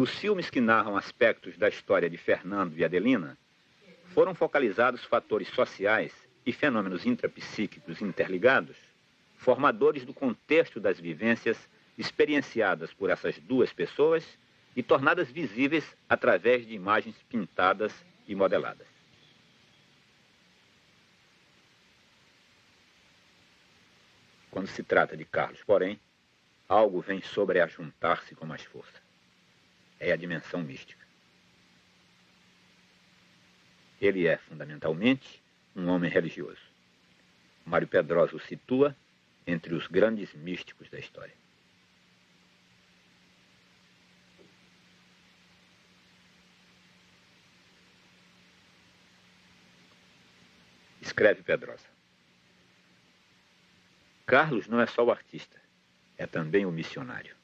Nos filmes que narram aspectos da história de Fernando e Adelina, foram focalizados fatores sociais e fenômenos intrapsíquicos interligados, formadores do contexto das vivências experienciadas por essas duas pessoas e tornadas visíveis através de imagens pintadas e modeladas. Quando se trata de Carlos, porém, algo vem sobreajuntar-se com mais força. É a dimensão mística. Ele é, fundamentalmente, um homem religioso. Mário Pedrosa o situa entre os grandes místicos da história. Escreve Pedrosa. Carlos não é só o artista, é também o missionário.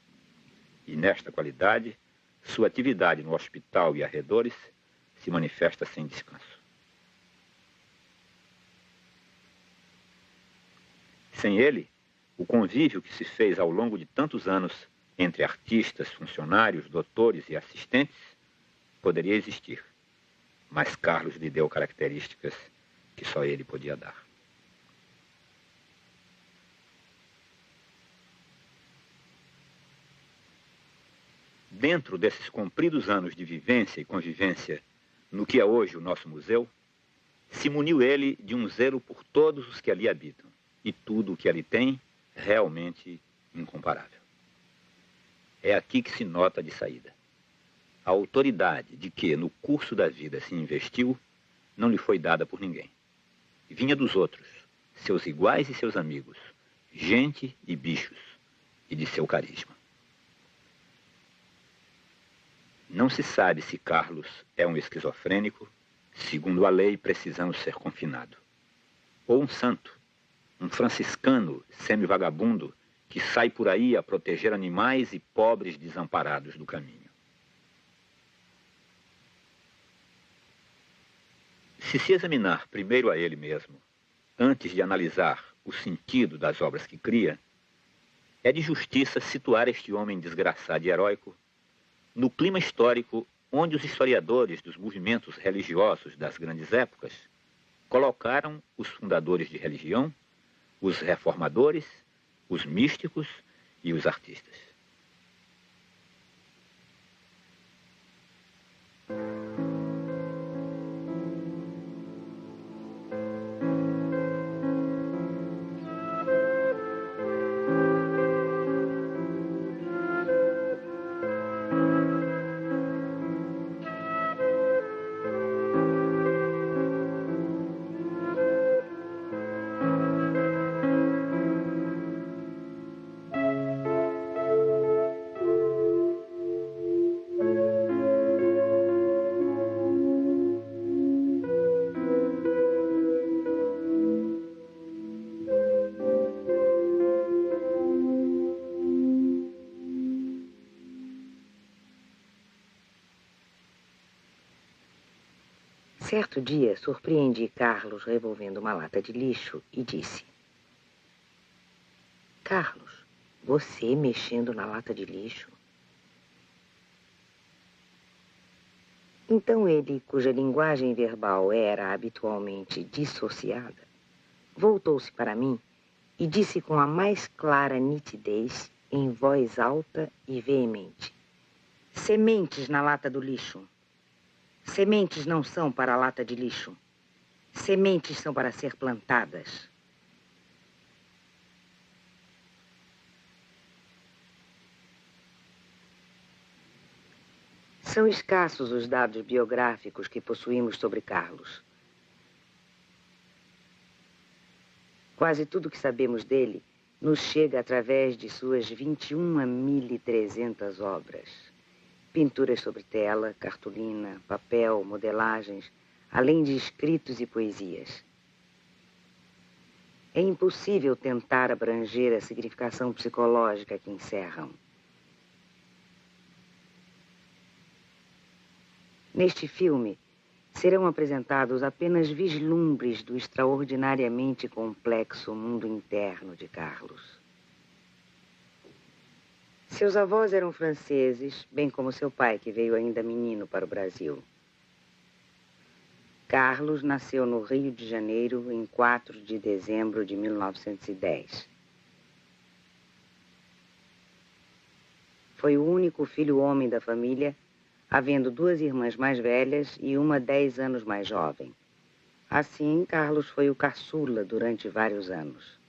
E nesta qualidade, sua atividade no hospital e arredores se manifesta sem descanso. Sem ele, o convívio que se fez ao longo de tantos anos entre artistas, funcionários, doutores e assistentes poderia existir. Mas Carlos lhe deu características que só ele podia dar. Dentro desses compridos anos de vivência e convivência no que é hoje o nosso museu, se muniu ele de um zelo por todos os que ali habitam, e tudo o que ali tem, realmente incomparável. É aqui que se nota de saída. A autoridade de que no curso da vida se investiu não lhe foi dada por ninguém. Vinha dos outros, seus iguais e seus amigos, gente e bichos, e de seu carisma. Não se sabe se Carlos é um esquizofrênico, segundo a lei precisando ser confinado, ou um santo, um franciscano semi-vagabundo que sai por aí a proteger animais e pobres desamparados do caminho. Se examinar primeiro a ele mesmo, antes de analisar o sentido das obras que cria, é de justiça situar este homem desgraçado e heróico no clima histórico onde os historiadores dos movimentos religiosos das grandes épocas colocaram os fundadores de religião, os reformadores, os místicos e os artistas. Certo dia, surpreendi Carlos revolvendo uma lata de lixo e disse: Carlos, você mexendo na lata de lixo? Então ele, cuja linguagem verbal era habitualmente dissociada, voltou-se para mim e disse com a mais clara nitidez, em voz alta e veemente: sementes na lata do lixo. Sementes não são para a lata de lixo. Sementes são para ser plantadas. São escassos os dados biográficos que possuímos sobre Carlos. Quase tudo que sabemos dele nos chega através de suas 21.300 obras. Pinturas sobre tela, cartolina, papel, modelagens, além de escritos e poesias. É impossível tentar abranger a significação psicológica que encerram. Neste filme, serão apresentados apenas vislumbres do extraordinariamente complexo mundo interno de Carlos. Seus avós eram franceses, bem como seu pai, que veio ainda menino para o Brasil. Carlos nasceu no Rio de Janeiro em 4 de dezembro de 1910. Foi o único filho homem da família, havendo 2 irmãs mais velhas e uma 10 anos mais jovem. Assim, Carlos foi o caçula durante vários anos.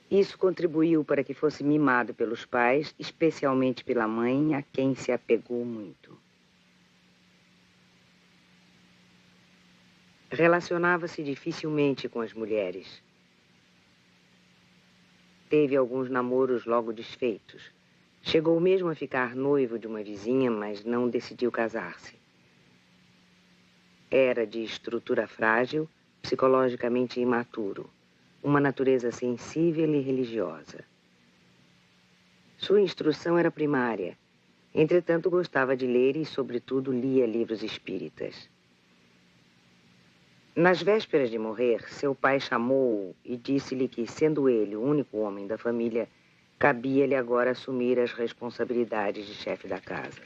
Isso contribuiu para que fosse mimado pelos pais, especialmente pela mãe, a quem se apegou muito. Relacionava-se dificilmente com as mulheres. Teve alguns namoros logo desfeitos. Chegou mesmo a ficar noivo de uma vizinha, mas não decidiu casar-se. Era de estrutura frágil, psicologicamente imaturo, uma natureza sensível e religiosa. Sua instrução era primária, entretanto gostava de ler e, sobretudo, lia livros espíritas. Nas vésperas de morrer, seu pai chamou-o e disse-lhe que, sendo ele o único homem da família, cabia-lhe agora assumir as responsabilidades de chefe da casa.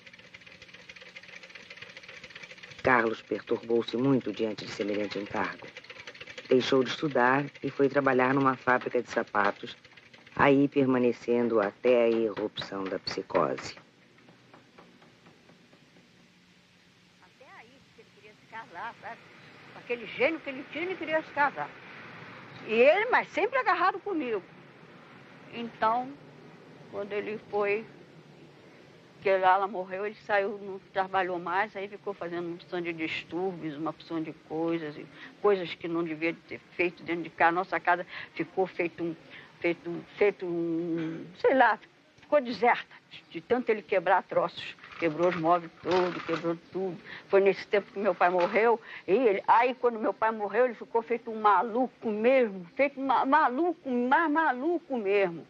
Carlos perturbou-se muito diante de semelhante encargo. Deixou de estudar e foi trabalhar numa fábrica de sapatos, aí permanecendo até a irrupção da psicose. Até aí, ele queria se casar, sabe? Com aquele gênio que ele tinha, ele queria se casar. E ele, mas sempre agarrado comigo. Então, quando ele foi, que ela morreu, ele saiu, não trabalhou mais, aí ficou fazendo uma opção de distúrbios, uma opção de coisas, e coisas que não devia ter feito dentro de casa. Nossa casa ficou feito um, sei lá, ficou deserta, de tanto ele quebrar troços. Quebrou os móveis todos, quebrou tudo. Foi nesse tempo que meu pai morreu, e aí quando meu pai morreu, ele ficou feito um maluco mesmo, feito maluco, mais maluco mesmo.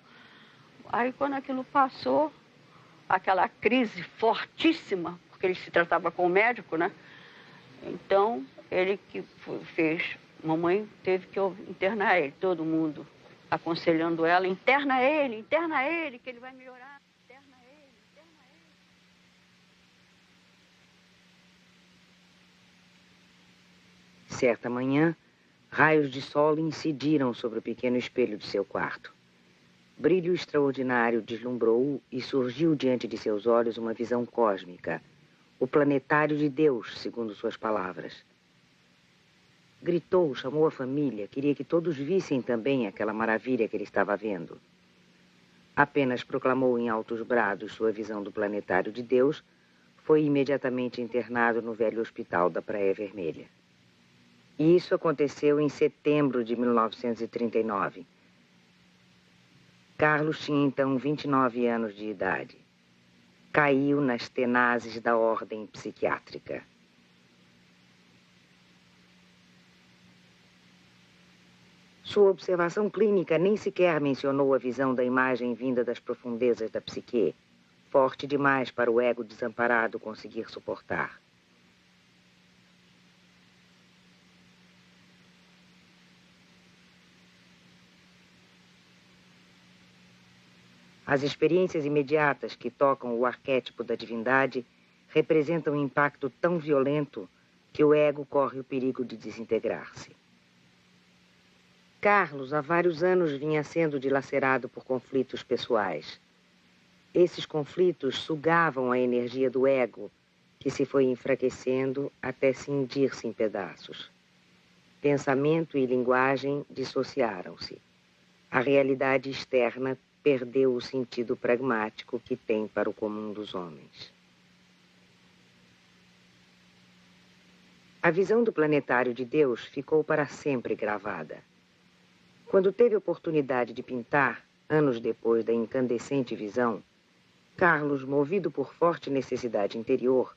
Aí quando aquilo passou, aquela crise fortíssima, porque ele se tratava com o médico, né? Então, ele que fez, mamãe teve que internar ele, todo mundo aconselhando ela, interna ele, que ele vai melhorar, interna ele, interna ele. Certa manhã, raios de sol incidiram sobre o pequeno espelho de seu quarto. Brilho extraordinário deslumbrou-o e surgiu diante de seus olhos uma visão cósmica, o planetário de Deus, segundo suas palavras. Gritou, chamou a família, queria que todos vissem também aquela maravilha que ele estava vendo. Apenas proclamou em altos brados sua visão do planetário de Deus, foi imediatamente internado no velho hospital da Praia Vermelha. E isso aconteceu em setembro de 1939. Carlos tinha então 29 anos de idade. Caiu nas tenazes da ordem psiquiátrica. Sua observação clínica nem sequer mencionou a visão da imagem vinda das profundezas da psique, forte demais para o ego desamparado conseguir suportar. As experiências imediatas que tocam o arquétipo da divindade representam um impacto tão violento que o ego corre o perigo de desintegrar-se. Carlos, há vários anos, vinha sendo dilacerado por conflitos pessoais. Esses conflitos sugavam a energia do ego, que se foi enfraquecendo até cindir-se em pedaços. Pensamento e linguagem dissociaram-se. A realidade externa perdeu o sentido pragmático que tem para o comum dos homens. A visão do planetário de Deus ficou para sempre gravada. Quando teve oportunidade de pintar, anos depois da incandescente visão, Carlos, movido por forte necessidade interior,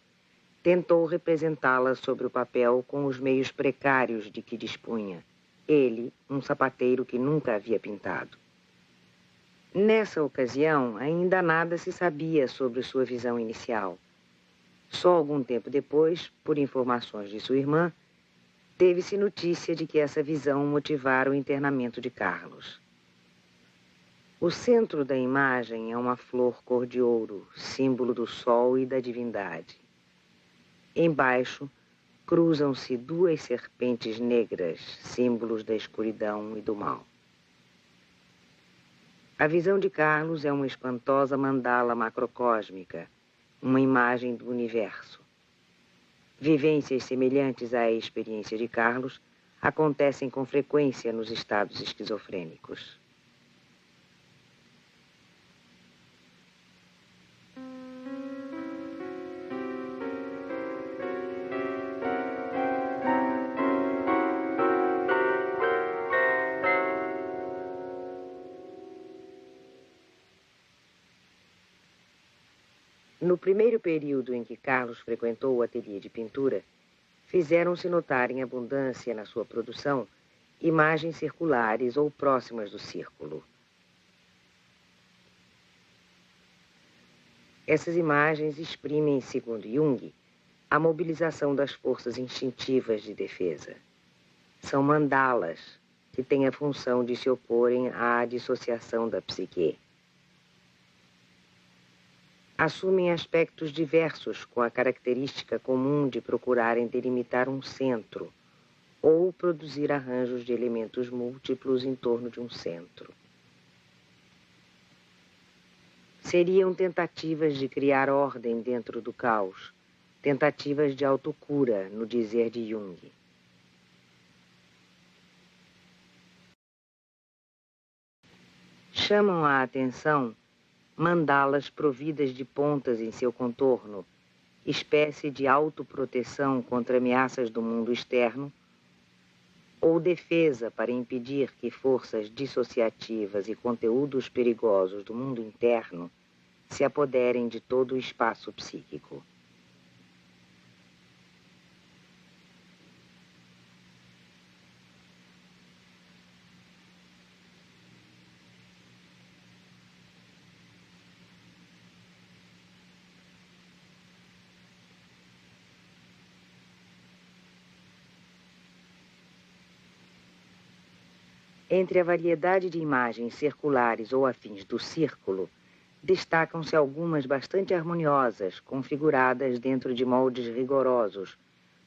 tentou representá-la sobre o papel com os meios precários de que dispunha. Ele, um sapateiro que nunca havia pintado. Nessa ocasião, ainda nada se sabia sobre sua visão inicial. Só algum tempo depois, por informações de sua irmã, teve-se notícia de que essa visão motivara o internamento de Carlos. O centro da imagem é uma flor cor de ouro, símbolo do sol e da divindade. Embaixo, cruzam-se duas serpentes negras, símbolos da escuridão e do mal. A visão de Carlos é uma espantosa mandala macrocósmica, uma imagem do universo. Vivências semelhantes à experiência de Carlos acontecem com frequência nos estados esquizofrênicos. No primeiro período em que Carlos frequentou o ateliê de pintura, fizeram-se notar em abundância na sua produção imagens circulares ou próximas do círculo. Essas imagens exprimem, segundo Jung, a mobilização das forças instintivas de defesa. São mandalas que têm a função de se oporem à dissociação da psique. Assumem aspectos diversos com a característica comum de procurarem delimitar um centro ou produzir arranjos de elementos múltiplos em torno de um centro. Seriam tentativas de criar ordem dentro do caos, tentativas de autocura, no dizer de Jung. Chamam a atenção mandalas providas de pontas em seu contorno, espécie de autoproteção contra ameaças do mundo externo, ou defesa para impedir que forças dissociativas e conteúdos perigosos do mundo interno se apoderem de todo o espaço psíquico. Entre a variedade de imagens circulares ou afins do círculo, destacam-se algumas bastante harmoniosas, configuradas dentro de moldes rigorosos,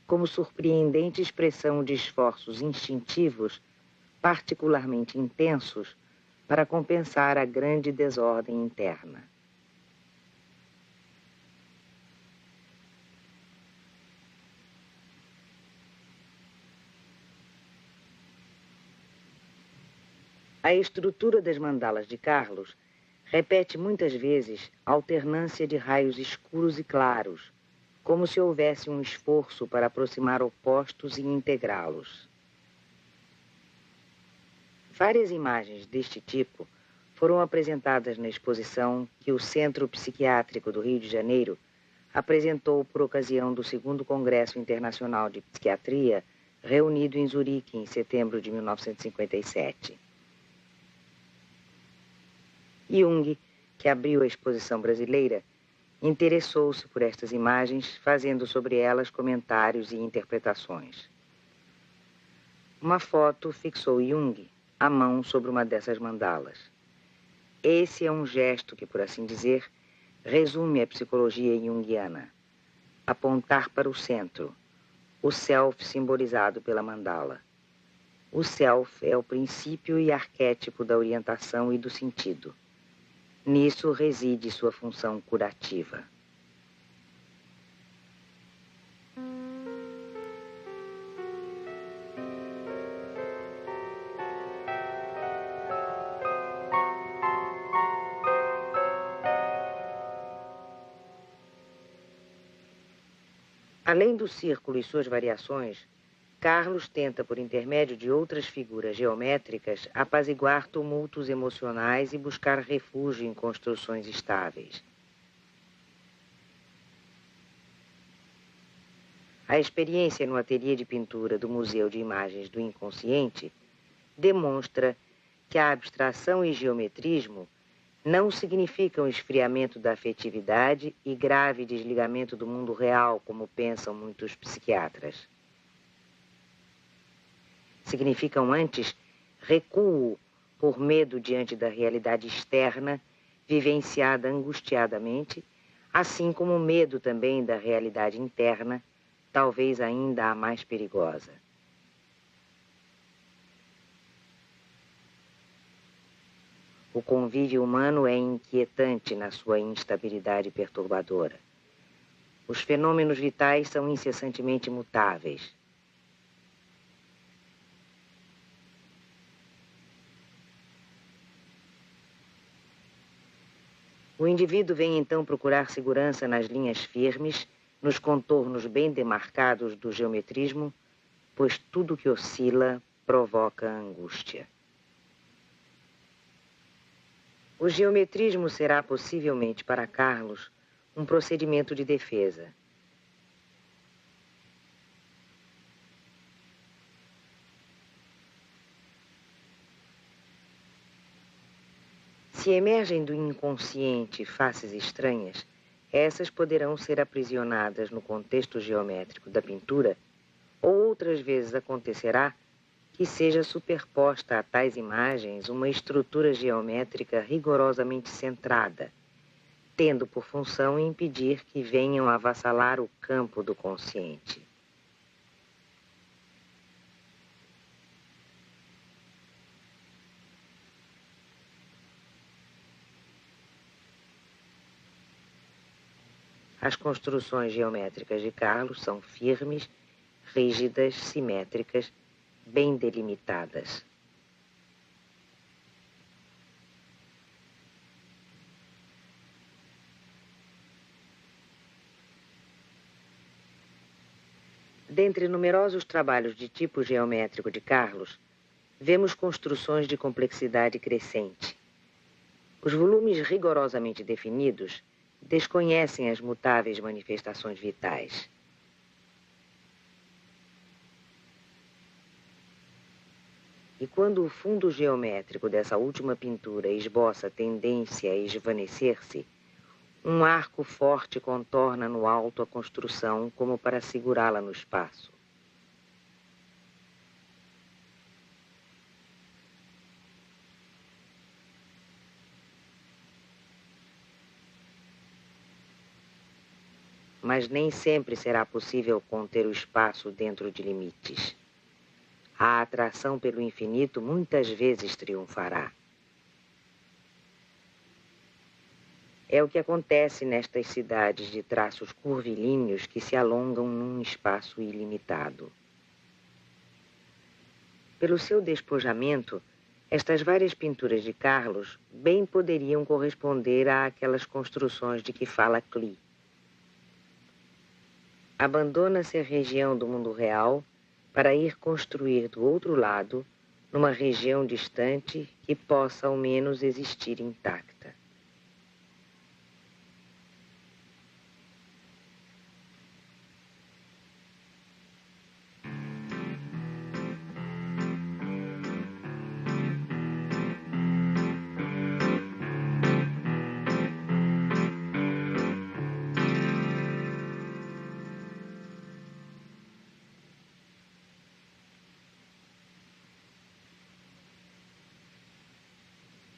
como surpreendente expressão de esforços instintivos, particularmente intensos, para compensar a grande desordem interna. A estrutura das mandalas de Carlos repete muitas vezes a alternância de raios escuros e claros, como se houvesse um esforço para aproximar opostos e integrá-los. Várias imagens deste tipo foram apresentadas na exposição que o Centro Psiquiátrico do Rio de Janeiro apresentou por ocasião do 2º Congresso Internacional de Psiquiatria, reunido em Zurique em setembro de 1957. Jung, que abriu a exposição brasileira, interessou-se por estas imagens, fazendo sobre elas comentários e interpretações. Uma foto fixou Jung a mão sobre uma dessas mandalas. Esse é um gesto que, por assim dizer, resume a psicologia junguiana. Apontar para o centro, o self simbolizado pela mandala. O self é o princípio e arquétipo da orientação e do sentido. Nisso reside sua função curativa. Além do círculo e suas variações, Carlos tenta, por intermédio de outras figuras geométricas, apaziguar tumultos emocionais e buscar refúgio em construções estáveis. A experiência no ateliê de pintura do Museu de Imagens do Inconsciente demonstra que a abstração e geometrismo não significam esfriamento da afetividade e grave desligamento do mundo real, como pensam muitos psiquiatras. Significam antes recuo por medo diante da realidade externa, vivenciada angustiadamente, assim como o medo também da realidade interna, talvez ainda a mais perigosa. O convívio humano é inquietante na sua instabilidade perturbadora. Os fenômenos vitais são incessantemente mutáveis. O indivíduo vem então procurar segurança nas linhas firmes, nos contornos bem demarcados do geometrismo, pois tudo que oscila provoca angústia. O geometrismo será possivelmente para Carlos um procedimento de defesa. Se emergem do inconsciente faces estranhas, essas poderão ser aprisionadas no contexto geométrico da pintura, ou outras vezes acontecerá que seja superposta a tais imagens uma estrutura geométrica rigorosamente centrada, tendo por função impedir que venham avassalar o campo do consciente. As construções geométricas de Carlos são firmes, rígidas, simétricas, bem delimitadas. Dentre numerosos trabalhos de tipo geométrico de Carlos, vemos construções de complexidade crescente. Os volumes rigorosamente definidos desconhecem as mutáveis manifestações vitais. E quando o fundo geométrico dessa última pintura esboça tendência a esvanecer-se, um arco forte contorna no alto a construção como para segurá-la no espaço. Mas nem sempre será possível conter o espaço dentro de limites. A atração pelo infinito muitas vezes triunfará. É o que acontece nestas cidades de traços curvilíneos que se alongam num espaço ilimitado. Pelo seu despojamento, estas várias pinturas de Carlos bem poderiam corresponder àquelas construções de que fala Klee. Abandona-se a região do mundo real para ir construir do outro lado, numa região distante que possa ao menos existir intacta.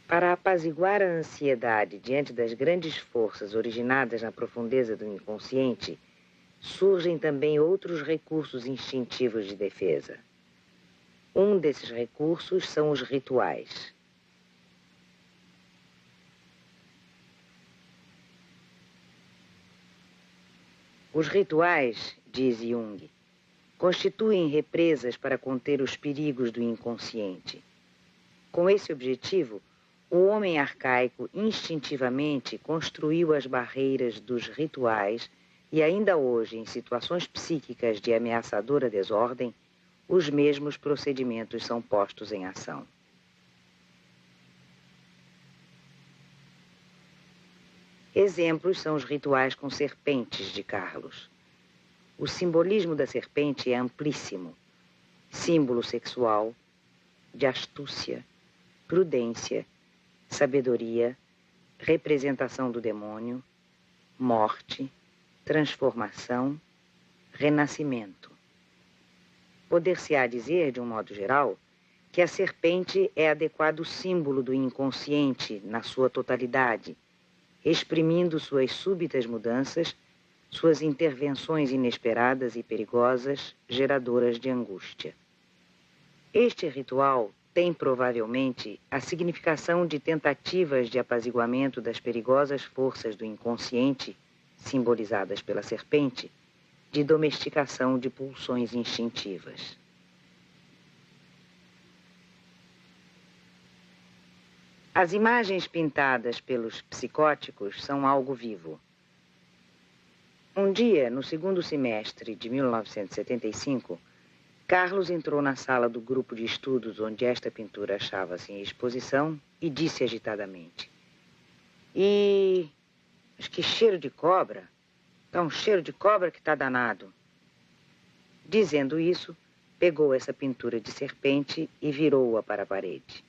Para apaziguar a ansiedade diante das grandes forças originadas na profundeza do inconsciente, surgem também outros recursos instintivos de defesa. Um desses recursos são os rituais. Os rituais, diz Jung, constituem represas para conter os perigos do inconsciente. Com esse objetivo, o homem arcaico instintivamente construiu as barreiras dos rituais e ainda hoje, em situações psíquicas de ameaçadora desordem, os mesmos procedimentos são postos em ação. Exemplos são os rituais com serpentes de Carlos. O simbolismo da serpente é amplíssimo. Símbolo sexual, de astúcia, prudência, sabedoria, representação do demônio, morte, transformação, renascimento. Poder-se-á dizer, de um modo geral, que a serpente é adequado símbolo do inconsciente na sua totalidade, exprimindo suas súbitas mudanças, suas intervenções inesperadas e perigosas, geradoras de angústia. Este ritual tem provavelmente a significação de tentativas de apaziguamento das perigosas forças do inconsciente, simbolizadas pela serpente, de domesticação de pulsões instintivas. As imagens pintadas pelos psicóticos são algo vivo. Um dia, no segundo semestre de 1975, Carlos entrou na sala do grupo de estudos onde esta pintura achava-se em exposição e disse agitadamente: Mas que cheiro de cobra! Tá um cheiro de cobra que tá danado. Dizendo isso, pegou essa pintura de serpente e virou-a para a parede.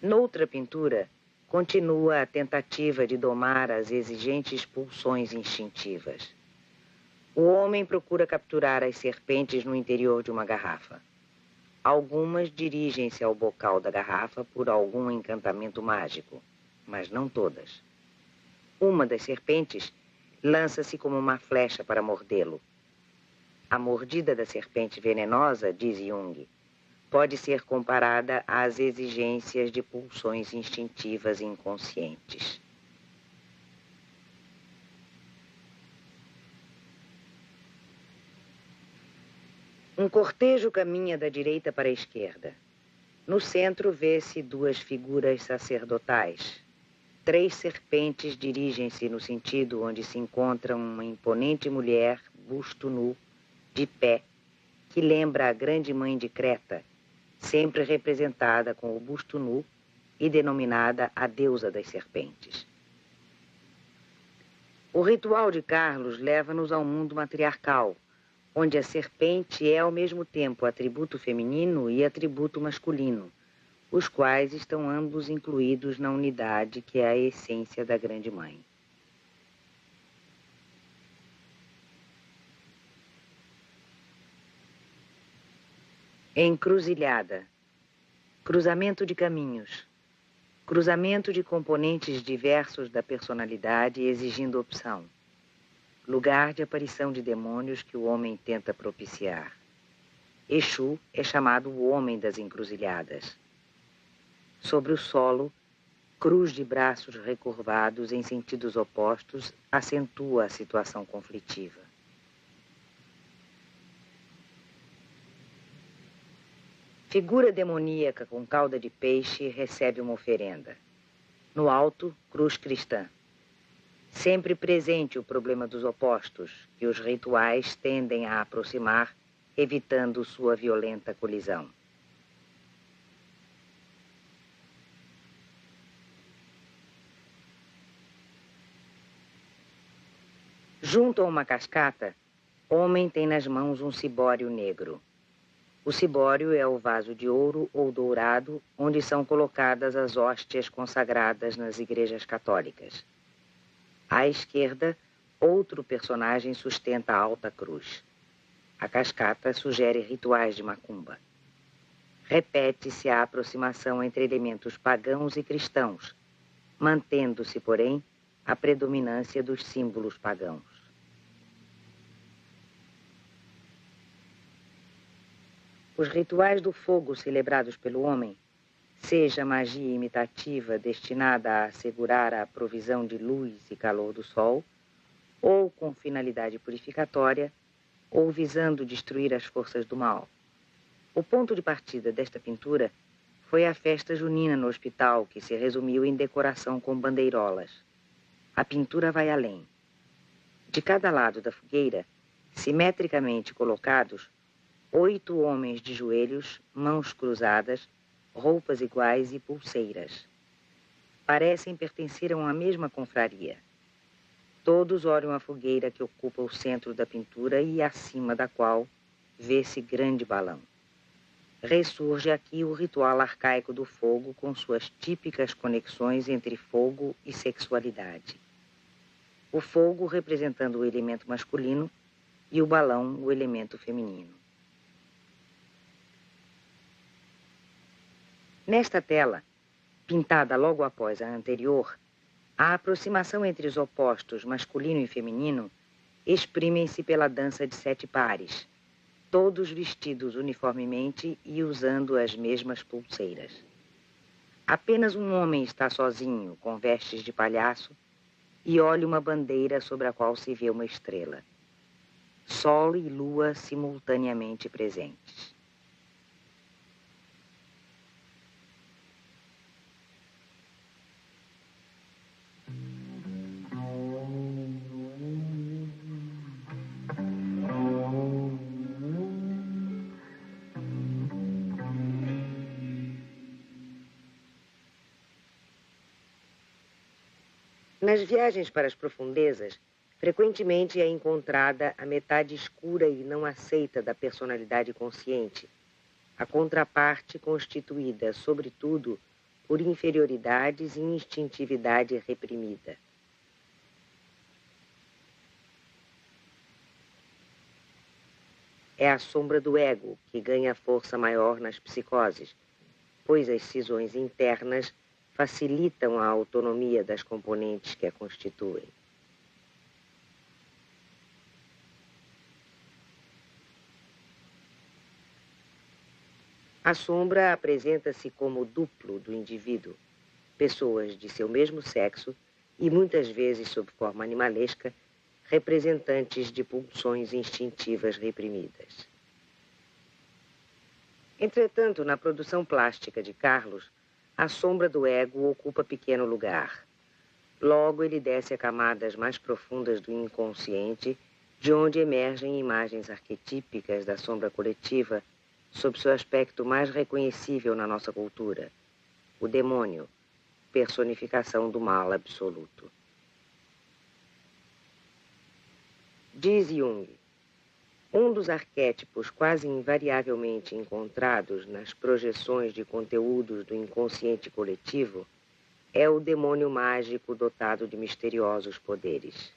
Noutra pintura, continua a tentativa de domar as exigentes pulsões instintivas. O homem procura capturar as serpentes no interior de uma garrafa. Algumas dirigem-se ao bocal da garrafa por algum encantamento mágico, mas não todas. Uma das serpentes lança-se como uma flecha para mordê-lo. A mordida da serpente venenosa, diz Jung, pode ser comparada às exigências de pulsões instintivas inconscientes. Um cortejo caminha da direita para a esquerda. No centro vê-se duas figuras sacerdotais. 3 serpentes dirigem-se no sentido onde se encontra uma imponente mulher, busto nu, de pé, que lembra a grande mãe de Creta, sempre representada com o busto nu e denominada a deusa das serpentes. O ritual de Carlos leva-nos ao mundo matriarcal, onde a serpente é ao mesmo tempo atributo feminino e atributo masculino, os quais estão ambos incluídos na unidade que é a essência da Grande Mãe. Encruzilhada, cruzamento de caminhos, cruzamento de componentes diversos da personalidade exigindo opção, lugar de aparição de demônios que o homem tenta propiciar. Exu é chamado o homem das encruzilhadas. Sobre o solo, cruz de braços recurvados em sentidos opostos acentua a situação conflitiva. Figura demoníaca com cauda de peixe recebe uma oferenda. No alto, cruz cristã. Sempre presente o problema dos opostos, que os rituais tendem a aproximar, evitando sua violenta colisão. Junto a uma cascata, homem tem nas mãos um cibório negro. O cibório é o vaso de ouro ou dourado onde são colocadas as hóstias consagradas nas igrejas católicas. À esquerda, outro personagem sustenta a alta cruz. A cascata sugere rituais de macumba. Repete-se a aproximação entre elementos pagãos e cristãos, mantendo-se, porém, a predominância dos símbolos pagãos. Os rituais do fogo celebrados pelo homem, seja magia imitativa destinada a assegurar a provisão de luz e calor do sol, ou com finalidade purificatória, ou visando destruir as forças do mal. O ponto de partida desta pintura foi a festa junina no hospital, que se resumiu em decoração com bandeirolas. A pintura vai além. De cada lado da fogueira, simetricamente colocados, 8 homens de joelhos, mãos cruzadas, roupas iguais e pulseiras. Parecem pertencer a uma mesma confraria. Todos olham a fogueira que ocupa o centro da pintura e acima da qual vê-se grande balão. Ressurge aqui o ritual arcaico do fogo com suas típicas conexões entre fogo e sexualidade. O fogo representando o elemento masculino e o balão o elemento feminino. Nesta tela, pintada logo após a anterior, a aproximação entre os opostos masculino e feminino exprimem-se pela dança de 7 pares, todos vestidos uniformemente e usando as mesmas pulseiras. Apenas um homem está sozinho, com vestes de palhaço, e olha uma bandeira sobre a qual se vê uma estrela. Sol e lua simultaneamente presentes. Nas viagens para as profundezas, frequentemente é encontrada a metade escura e não aceita da personalidade consciente, a contraparte constituída, sobretudo, por inferioridades e instintividade reprimida. É a sombra do ego que ganha força maior nas psicoses, pois as cisões internas facilitam a autonomia das componentes que a constituem. A sombra apresenta-se como duplo do indivíduo, pessoas de seu mesmo sexo e muitas vezes sob forma animalesca, representantes de pulsões instintivas reprimidas. Entretanto, na produção plástica de Carlos, a sombra do ego ocupa pequeno lugar. Logo, ele desce a camadas mais profundas do inconsciente, de onde emergem imagens arquetípicas da sombra coletiva, sob seu aspecto mais reconhecível na nossa cultura, o demônio, personificação do mal absoluto. Diz Jung, um dos arquétipos quase invariavelmente encontrados nas projeções de conteúdos do inconsciente coletivo é o demônio mágico dotado de misteriosos poderes.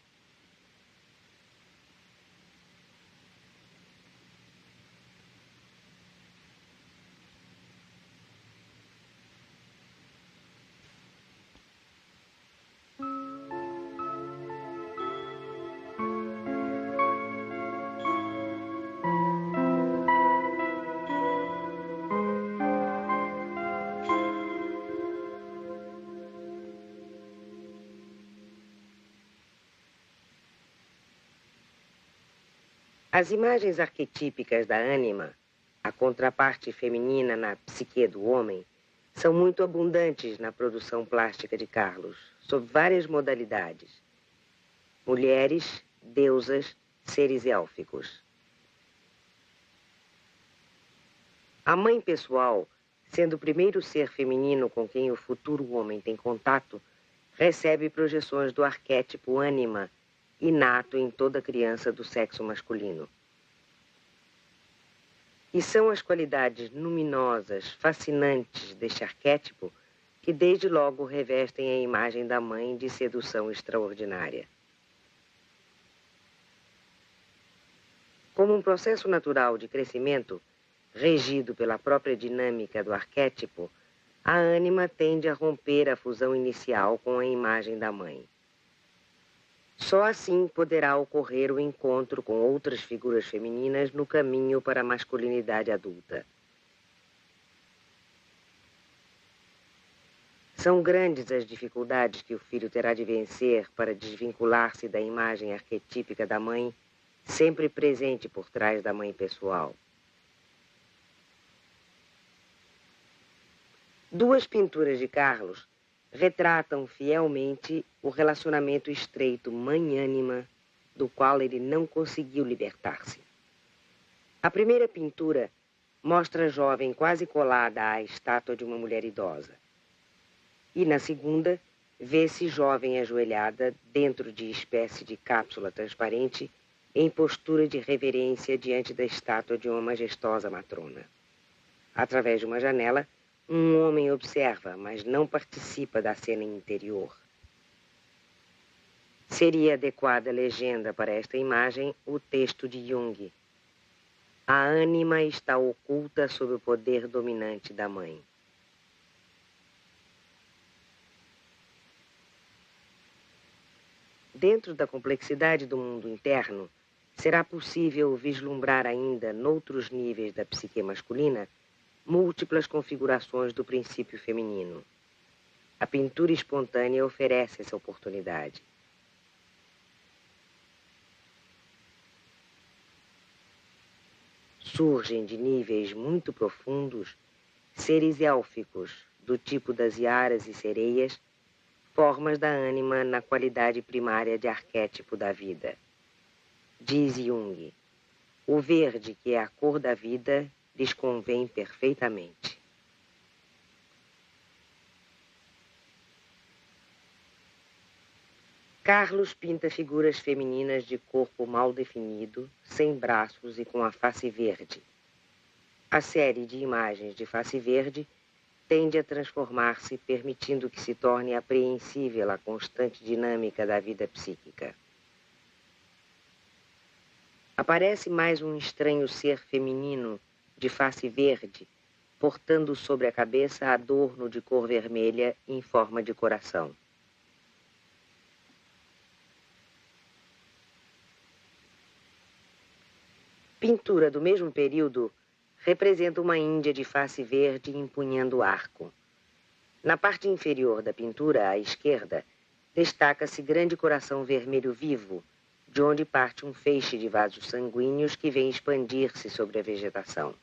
As imagens arquetípicas da ânima, a contraparte feminina na psique do homem, são muito abundantes na produção plástica de Carlos, sob várias modalidades. Mulheres, deusas, seres élficos. A mãe pessoal, sendo o primeiro ser feminino com quem o futuro homem tem contato, recebe projeções do arquétipo ânima, inato em toda criança do sexo masculino. E são as qualidades luminosas, fascinantes deste arquétipo que desde logo revestem a imagem da mãe de sedução extraordinária. Como um processo natural de crescimento, regido pela própria dinâmica do arquétipo, a ânima tende a romper a fusão inicial com a imagem da mãe. Só assim poderá ocorrer o encontro com outras figuras femininas no caminho para a masculinidade adulta. São grandes as dificuldades que o filho terá de vencer para desvincular-se da imagem arquetípica da mãe, sempre presente por trás da mãe pessoal. Duas pinturas de Carlos retratam fielmente o relacionamento estreito mãe-ânima do qual ele não conseguiu libertar-se. A primeira pintura mostra a jovem quase colada à estátua de uma mulher idosa. E na segunda, vê-se jovem ajoelhada dentro de espécie de cápsula transparente em postura de reverência diante da estátua de uma majestosa matrona. Através de uma janela, um homem observa, mas não participa da cena interior. Seria adequada legenda para esta imagem o texto de Jung. A ânima está oculta sob o poder dominante da mãe. Dentro da complexidade do mundo interno, será possível vislumbrar ainda, noutros níveis da psique masculina, múltiplas configurações do princípio feminino. A pintura espontânea oferece essa oportunidade. Surgem de níveis muito profundos seres élficos, do tipo das iaras e sereias, formas da ânima na qualidade primária de arquétipo da vida. Diz Jung, o verde, que é a cor da vida, lhes convém perfeitamente. Carlos pinta figuras femininas de corpo mal definido, sem braços e com a face verde. A série de imagens de face verde tende a transformar-se, permitindo que se torne apreensível a constante dinâmica da vida psíquica. Aparece mais um estranho ser feminino, de face verde, portando sobre a cabeça adorno de cor vermelha em forma de coração. Pintura do mesmo período representa uma índia de face verde empunhando arco. Na parte inferior da pintura, à esquerda, destaca-se grande coração vermelho vivo, de onde parte um feixe de vasos sanguíneos que vem expandir-se sobre a vegetação.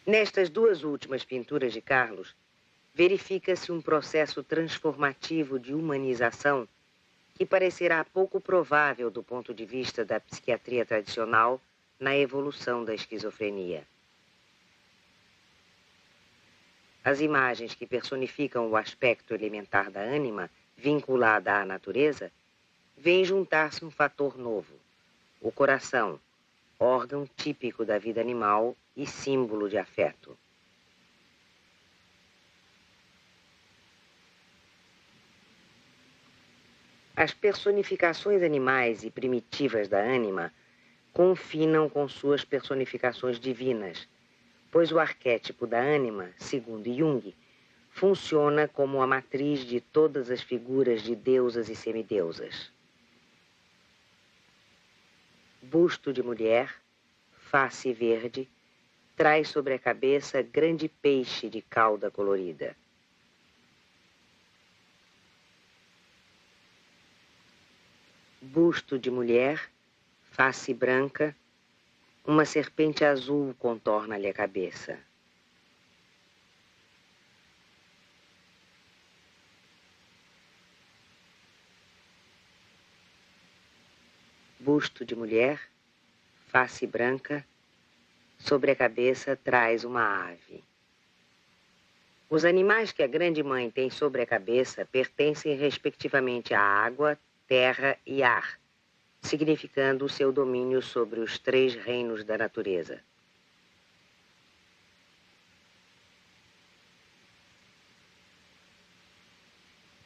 Nestas duas últimas pinturas de Carlos, verifica-se um processo transformativo de humanização que parecerá pouco provável do ponto de vista da psiquiatria tradicional na evolução da esquizofrenia. As imagens que personificam o aspecto elementar da ânima, vinculada à natureza, vêm juntar-se um fator novo, o coração, órgão típico da vida animal e símbolo de afeto. As personificações animais e primitivas da ânima confinam com suas personificações divinas, pois o arquétipo da ânima, segundo Jung, funciona como a matriz de todas as figuras de deusas e semideusas. Busto de mulher, face verde, traz sobre a cabeça grande peixe de cauda colorida. Busto de mulher, face branca, uma serpente azul contorna-lhe a cabeça. Busto de mulher, face branca, sobre a cabeça traz uma ave. Os animais que a grande mãe tem sobre a cabeça pertencem respectivamente à água, terra e ar, significando o seu domínio sobre os três reinos da natureza.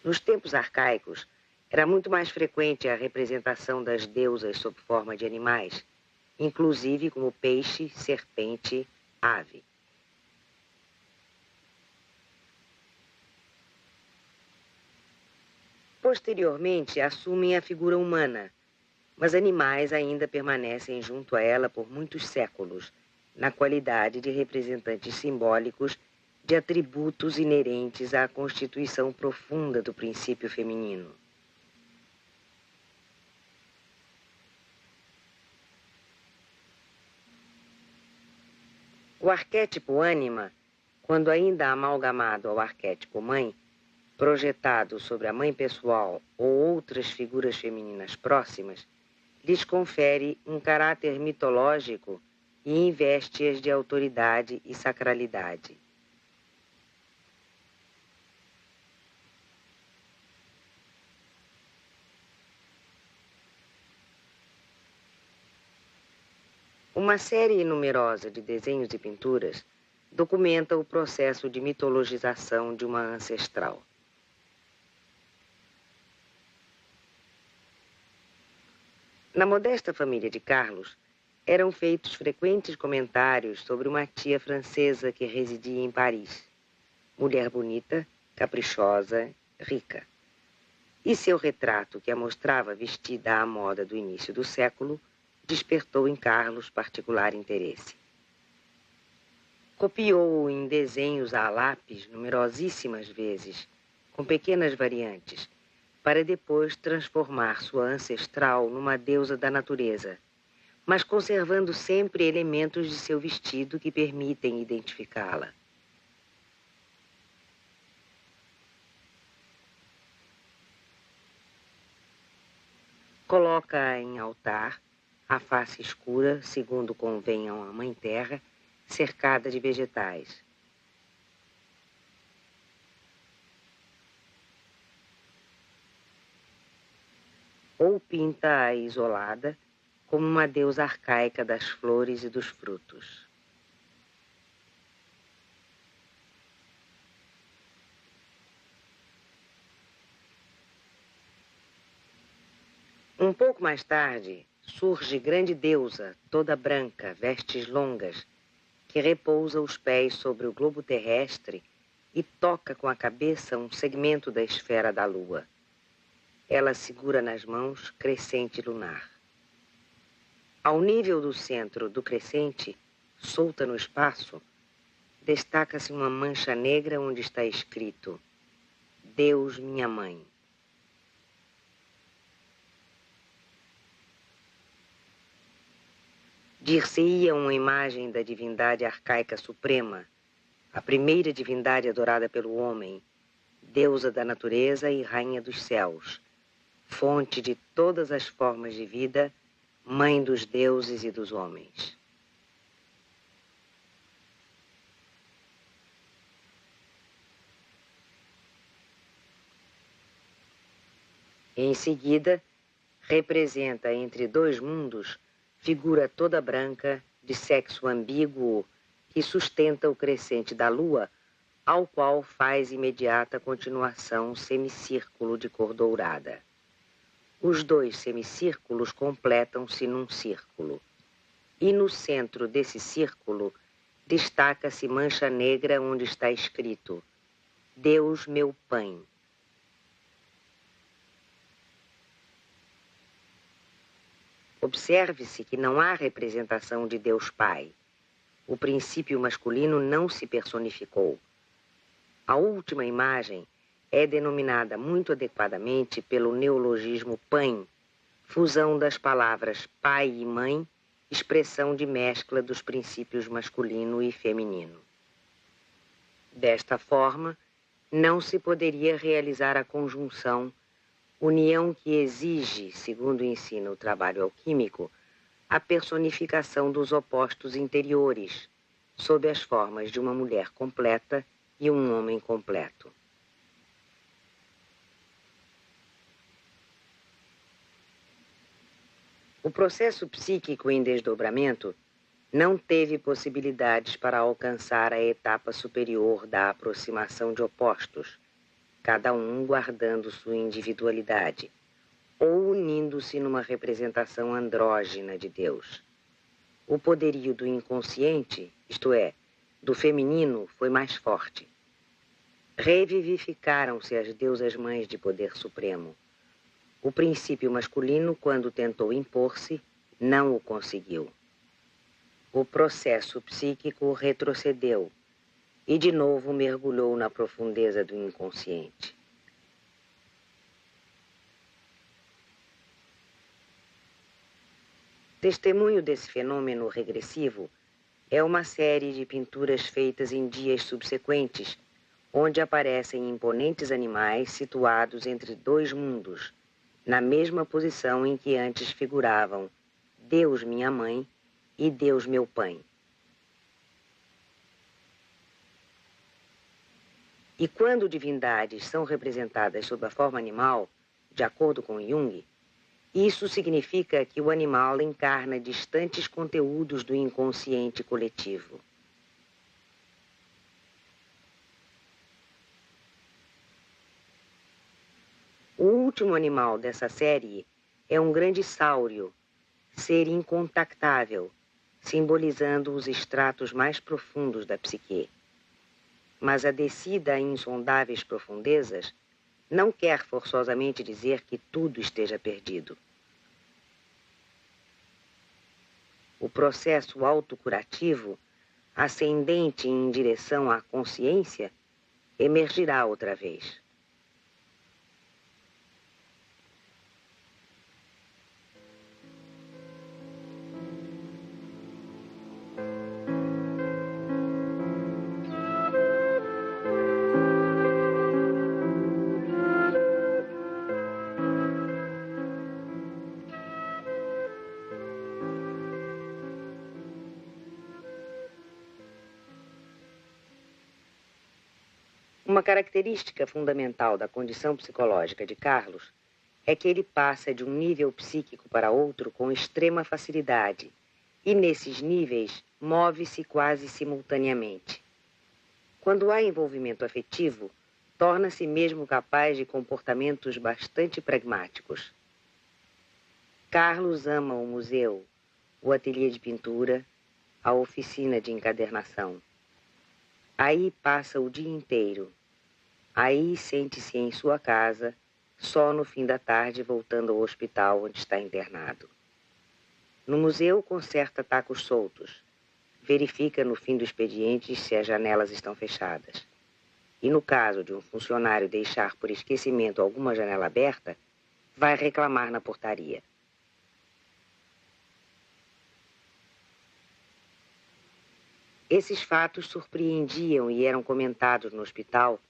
Nos tempos arcaicos, era muito mais frequente a representação das deusas sob forma de animais, inclusive como peixe, serpente, ave. Posteriormente, assumem a figura humana, mas animais ainda permanecem junto a ela por muitos séculos, na qualidade de representantes simbólicos de atributos inerentes à constituição profunda do princípio feminino. O arquétipo ânima, quando ainda amalgamado ao arquétipo mãe, projetado sobre a mãe pessoal ou outras figuras femininas próximas, lhes confere um caráter mitológico e investe-as de autoridade e sacralidade. Uma série numerosa de desenhos e pinturas documenta o processo de mitologização de uma ancestral. Na modesta família de Carlos, Eram feitos frequentes comentários sobre uma tia francesa que residia em Paris. Mulher bonita, caprichosa, rica. E seu retrato, que a mostrava vestida à moda do início do século, despertou em Carlos particular interesse. Copiou-o em desenhos a lápis numerosíssimas vezes, com pequenas variantes, para depois transformar sua ancestral numa deusa da natureza, mas conservando sempre elementos de seu vestido que permitem identificá-la. Coloca-a em altar, a face escura, segundo convenham a Mãe Terra, cercada de vegetais. Ou pinta-a isolada, como uma deusa arcaica das flores e dos frutos. Um pouco mais tarde, surge grande deusa, toda branca, vestes longas, que repousa os pés sobre o globo terrestre e toca com a cabeça um segmento da esfera da lua. Ela segura nas mãos crescente lunar. Ao nível do centro do crescente, solta no espaço, destaca-se uma mancha negra onde está escrito: Deus, minha mãe. Dir-se-ia uma imagem da divindade arcaica suprema, a primeira divindade adorada pelo homem, deusa da natureza e rainha dos céus, fonte de todas as formas de vida, mãe dos deuses e dos homens. Em seguida, representa entre dois mundos figura toda branca, de sexo ambíguo, que sustenta o crescente da lua, ao qual faz imediata continuação um semicírculo de cor dourada. Os dois semicírculos completam-se num círculo. E no centro desse círculo destaca-se mancha negra onde está escrito: Deus meu Pai. Observe-se que não há representação de Deus Pai. O princípio masculino não se personificou. A última imagem é denominada muito adequadamente pelo neologismo Pai, fusão das palavras pai e mãe, expressão de mescla dos princípios masculino e feminino. Desta forma, não se poderia realizar a conjunção, união que exige, segundo ensina o trabalho alquímico, a personificação dos opostos interiores, sob as formas de uma mulher completa e um homem completo. O processo psíquico em desdobramento não teve possibilidades para alcançar a etapa superior da aproximação de opostos, cada um guardando sua individualidade, ou unindo-se numa representação andrógina de Deus. O poderio do inconsciente, isto é, do feminino, foi mais forte. Revivificaram-se as deusas mães de poder supremo. O princípio masculino, quando tentou impor-se, não o conseguiu. O processo psíquico retrocedeu e de novo mergulhou na profundeza do inconsciente. Testemunho desse fenômeno regressivo é uma série de pinturas feitas em dias subsequentes, onde aparecem imponentes animais situados entre dois mundos, na mesma posição em que antes figuravam Deus minha mãe e Deus meu pai. E quando divindades são representadas sob a forma animal, de acordo com Jung, isso significa que o animal encarna distantes conteúdos do inconsciente coletivo. O último animal dessa série é um grande sáurio, ser incontactável, simbolizando os estratos mais profundos da psique. Mas a descida a insondáveis profundezas não quer forçosamente dizer que tudo esteja perdido. O processo autocurativo, ascendente em direção à consciência, emergirá outra vez. Uma característica fundamental da condição psicológica de Carlos é que ele passa de um nível psíquico para outro com extrema facilidade e, nesses níveis, move-se quase simultaneamente. Quando há envolvimento afetivo, torna-se mesmo capaz de comportamentos bastante pragmáticos. Carlos ama o museu, o ateliê de pintura, a oficina de encadernação. Aí passa o dia inteiro. Aí sente-se em sua casa, só no fim da tarde voltando ao hospital onde está internado. No museu conserta tacos soltos. Verifica no fim do expediente se as janelas estão fechadas. E no caso de um funcionário deixar por esquecimento alguma janela aberta, vai reclamar na portaria. Esses fatos surpreendiam e eram comentados no hospital,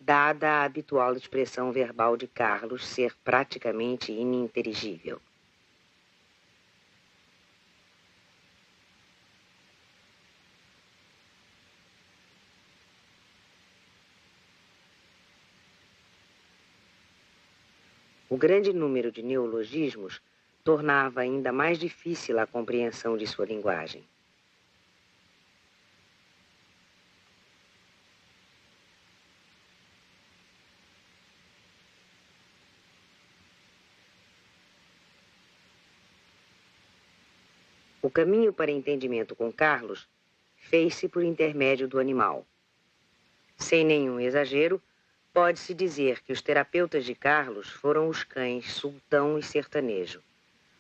dada a habitual expressão verbal de Carlos ser praticamente ininteligível. O grande número de neologismos tornava ainda mais difícil a compreensão de sua linguagem. O caminho para entendimento com Carlos fez-se por intermédio do animal. Sem nenhum exagero, pode-se dizer que os terapeutas de Carlos foram os cães Sultão e Sertanejo.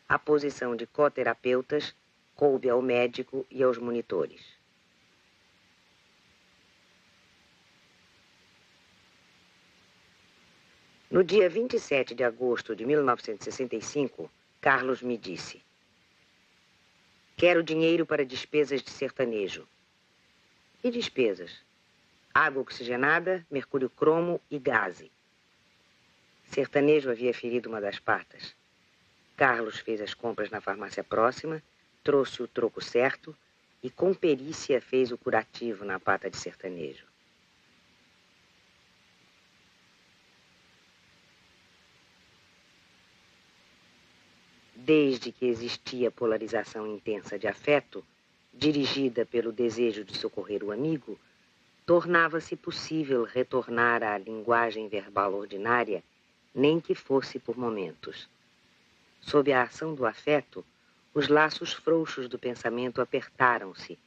A posição de coterapeutas coube ao médico e aos monitores. No dia 27 de agosto de 1965, Carlos me disse: quero dinheiro para despesas de sertanejo. Que despesas? Água oxigenada, mercúrio cromo e gaze. Sertanejo havia ferido uma das patas. Carlos fez as compras na farmácia próxima, trouxe o troco certo e com perícia fez o curativo na pata de Sertanejo. Desde que existia polarização intensa de afeto, dirigida pelo desejo de socorrer o amigo, tornava-se possível retornar à linguagem verbal ordinária, nem que fosse por momentos. Sob a ação do afeto, os laços frouxos do pensamento apertaram-se,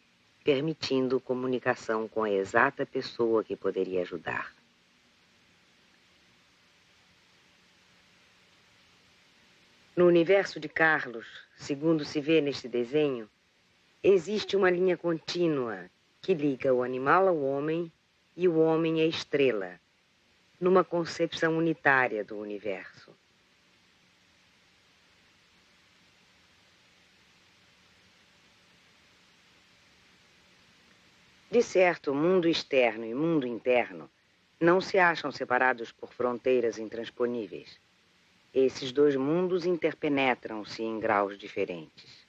permitindo comunicação com a exata pessoa que poderia ajudar. No universo de Carlos, segundo se vê neste desenho, existe uma linha contínua que liga o animal ao homem e o homem à estrela, numa concepção unitária do universo. De certo, mundo externo e mundo interno não se acham separados por fronteiras intransponíveis. Esses dois mundos interpenetram-se em graus diferentes.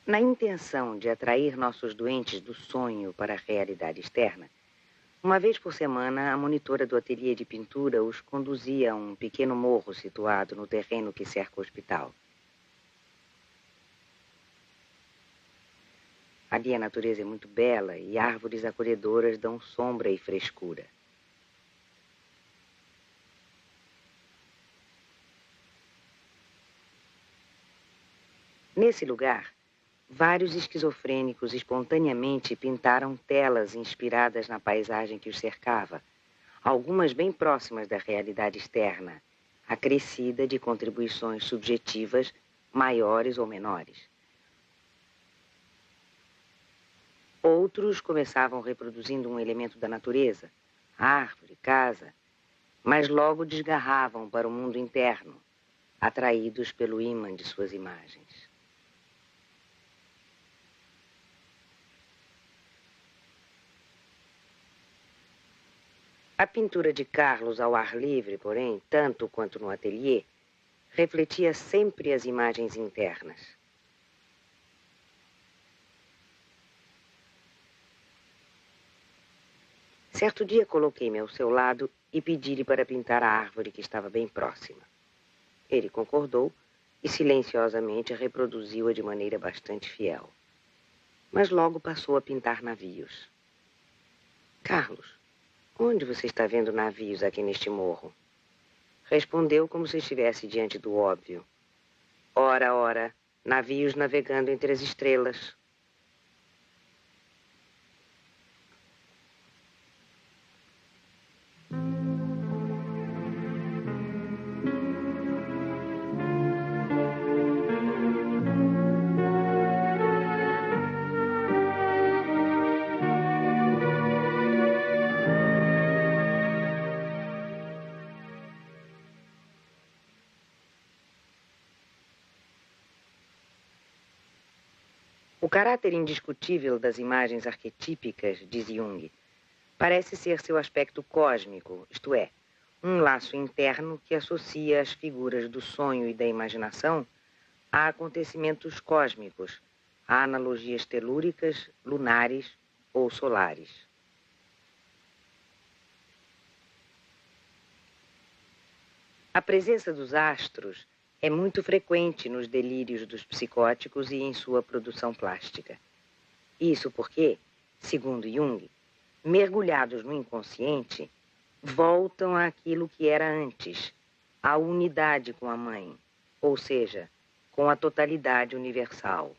Na intenção de atrair nossos doentes do sonho para a realidade externa, uma vez por semana, a monitora do ateliê de pintura os conduzia a um pequeno morro situado no terreno que cerca o hospital. Ali a natureza é muito bela e árvores acolhedoras dão sombra e frescura. Nesse lugar, vários esquizofrênicos espontaneamente pintaram telas inspiradas na paisagem que os cercava, algumas bem próximas da realidade externa, acrescida de contribuições subjetivas maiores ou menores. Outros começavam reproduzindo um elemento da natureza, árvore, casa, mas logo desgarravam para o mundo interno, atraídos pelo ímã de suas imagens. A pintura de Carlos ao ar livre, porém, tanto quanto no ateliê, refletia sempre as imagens internas. Certo dia coloquei-me ao seu lado e pedi-lhe para pintar a árvore que estava bem próxima. Ele concordou e silenciosamente reproduziu-a de maneira bastante fiel. Mas logo passou a pintar navios. Carlos, onde você está vendo navios aqui neste morro? Respondeu como se estivesse diante do óbvio. Ora, ora, navios navegando entre as estrelas. O caráter indiscutível das imagens arquetípicas, diz Jung, parece ser seu aspecto cósmico, isto é, um laço interno que associa as figuras do sonho e da imaginação a acontecimentos cósmicos, a analogias telúricas, lunares ou solares. A presença dos astros é muito frequente nos delírios dos psicóticos e em sua produção plástica. Isso porque, segundo Jung, mergulhados no inconsciente, voltam àquilo que era antes, à unidade com a mãe, ou seja, com a totalidade universal.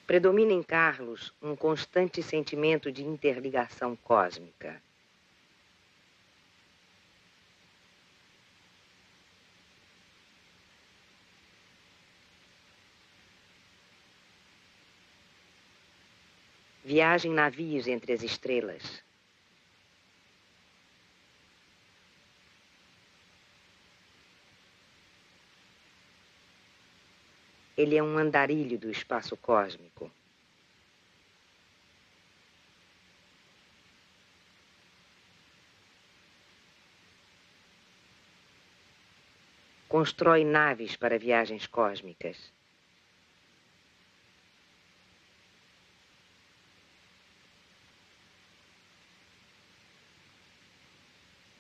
Predomina em Carlos um constante sentimento de interligação cósmica. Viaja em navios entre as estrelas. Ele é um andarilho do espaço cósmico. Constrói naves para viagens cósmicas.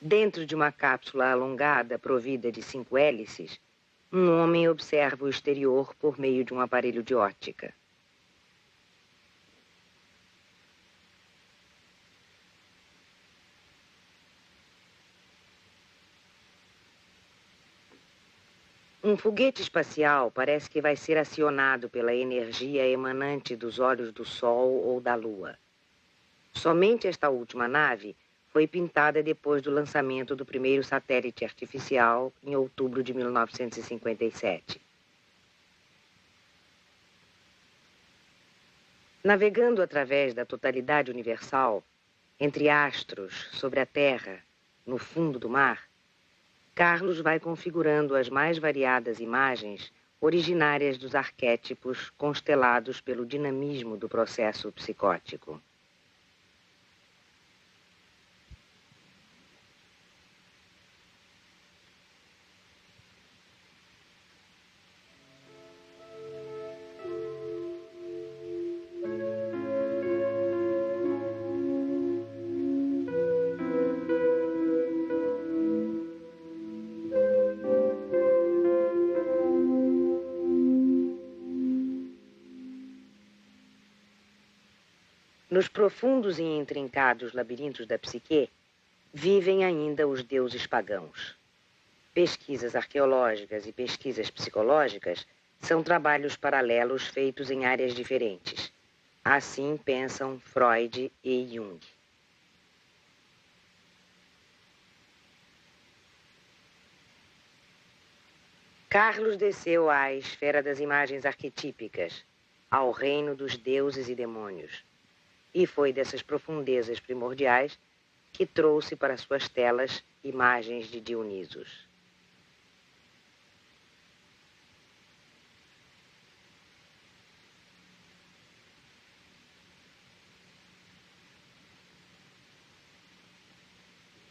Dentro de uma cápsula alongada provida de 5 hélices, um homem observa o exterior por meio de um aparelho de óptica. Um foguete espacial parece que vai ser acionado pela energia emanante dos olhos do Sol ou da Lua. Somente esta última nave foi pintada depois do lançamento do primeiro satélite artificial em outubro de 1957. Navegando através da totalidade universal, entre astros, sobre a Terra, no fundo do mar, Carlos vai configurando as mais variadas imagens originárias dos arquétipos constelados pelo dinamismo do processo psicótico. Nos profundos e intrincados labirintos da psique, vivem ainda os deuses pagãos. Pesquisas arqueológicas e pesquisas psicológicas são trabalhos paralelos feitos em áreas diferentes. Assim pensam Freud e Jung. Carlos desceu à esfera das imagens arquetípicas, ao reino dos deuses e demônios, e foi dessas profundezas primordiais que trouxe para suas telas imagens de Dionisos.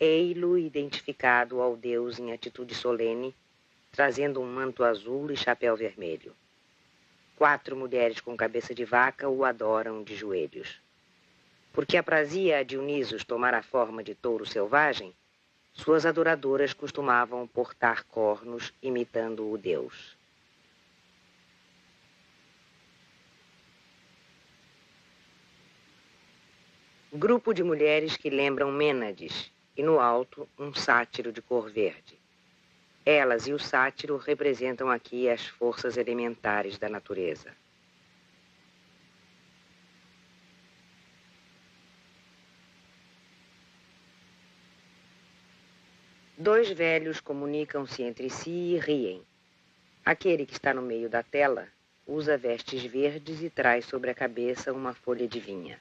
Ei-lo identificado ao deus em atitude solene, trazendo um manto azul e chapéu vermelho. 4 mulheres com cabeça de vaca o adoram de joelhos. Porque aprazia a Dionisos tomar a forma de touro selvagem, suas adoradoras costumavam portar cornos imitando o deus. Grupo de mulheres que lembram Mênades, e no alto um sátiro de cor verde. Elas e o sátiro representam aqui as forças elementares da natureza. Dois velhos comunicam-se entre si e riem. Aquele que está no meio da tela usa vestes verdes e traz sobre a cabeça uma folha de vinha.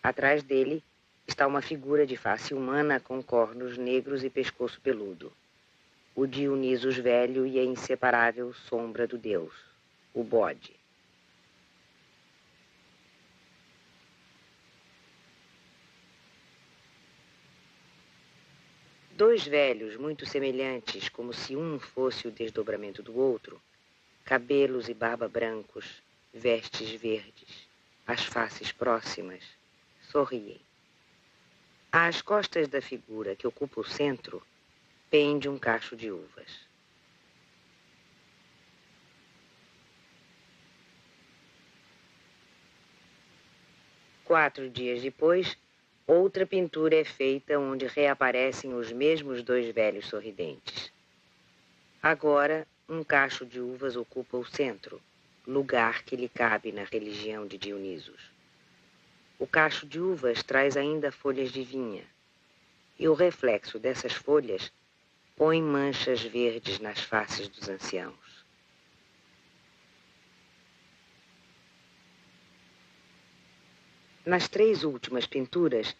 Atrás dele está uma figura de face humana com cornos negros e pescoço peludo. O Dionisos velho e a inseparável sombra do deus, o bode. Dois velhos muito semelhantes, como se um fosse o desdobramento do outro, cabelos e barba brancos, vestes verdes, as faces próximas, sorriem. Às costas da figura que ocupa o centro, pende um cacho de uvas. Quatro dias depois, outra pintura é feita onde reaparecem os mesmos dois velhos sorridentes. Agora, um cacho de uvas ocupa o centro, lugar que lhe cabe na religião de Dionisos. O cacho de uvas traz ainda folhas de vinha, e o reflexo dessas folhas põe manchas verdes nas faces dos anciãos. Nas 3 últimas pinturas,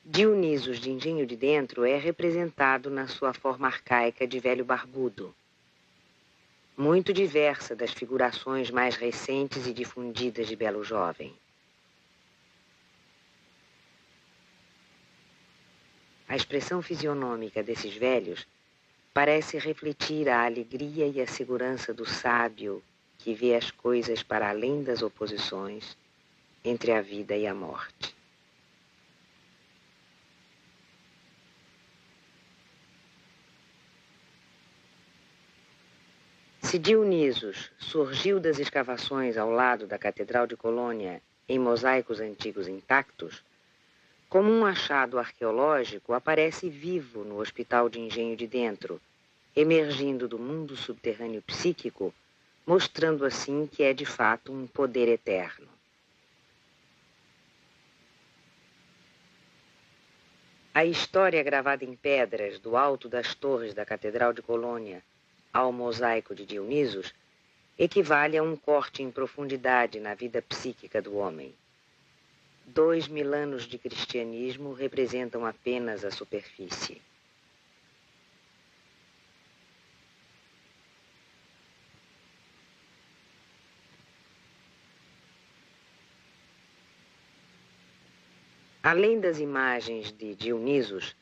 Dionisos de Engenho de Dentro é representado na sua forma arcaica de velho barbudo, muito diversa das figurações mais recentes e difundidas de belo jovem. A expressão fisionômica desses velhos parece refletir a alegria e a segurança do sábio que vê as coisas para além das oposições entre a vida e a morte. Se Dionisos surgiu das escavações ao lado da Catedral de Colônia em mosaicos antigos intactos, como um achado arqueológico, aparece vivo no Hospital de Engenho de Dentro, emergindo do mundo subterrâneo psíquico, mostrando assim que é de fato um poder eterno. A história gravada em pedras do alto das torres da Catedral de Colônia ao mosaico de Dionisos equivale a um corte em profundidade na vida psíquica do homem. 2000 anos de cristianismo representam apenas a superfície. Além das imagens de Dionisos,